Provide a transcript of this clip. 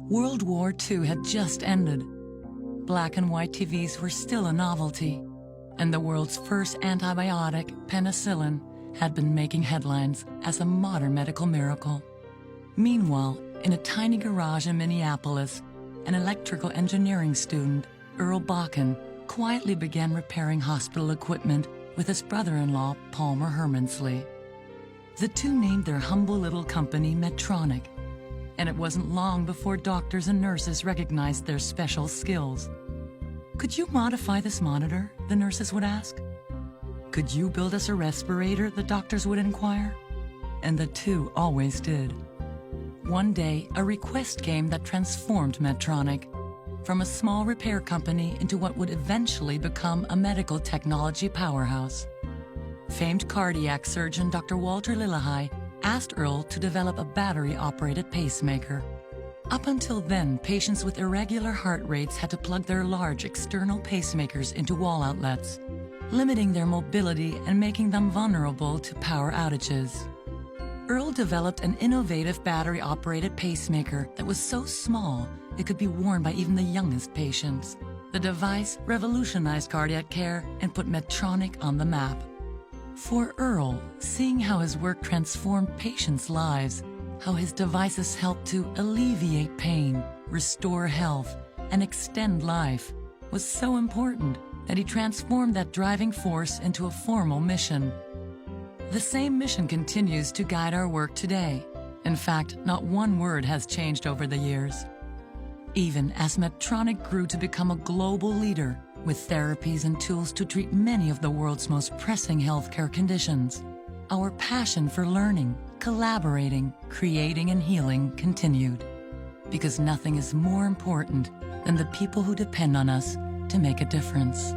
World War II had just ended. Black and white TVs were still a novelty, and the world's first antibiotic, penicillin, had been making headlines as a modern medical miracle. Meanwhile, in a tiny garage in Minneapolis, an electrical engineering student, Earl Bakken, quietly began repairing hospital equipment with his brother-in-law, Palmer Hermansley. The two named their humble little company Medtronic, and it wasn't long before doctors and nurses recognized their special skills. "Could you modify this monitor?" the nurses would ask. "Could you build us a respirator?" the doctors would inquire. And the two always did. One day, a request came that transformed Medtronic from a small repair company into what would eventually become a medical technology powerhouse. Famed cardiac surgeon Dr. Walter Lillehei asked Earl to develop a battery-operated pacemaker. Up until then, patients with irregular heart rates had to plug their large external pacemakers into wall outlets, limiting their mobility and making them vulnerable to power outages. Earl developed an innovative battery-operated pacemaker that was so small it could be worn by even the youngest patients. The device revolutionized cardiac care and put Medtronic on the map. For Earl, seeing how his work transformed patients' lives, how his devices helped to alleviate pain, restore health, and extend life, was so important that he transformed that driving force into a formal mission. The same mission continues to guide our work today. In fact, not one word has changed over the years. Even as Medtronic grew to become a global leader, with therapies and tools to treat many of the world's most pressing healthcare conditions, our passion for learning, collaborating, creating, and healing continued. Because nothing is more important than the people who depend on us to make a difference.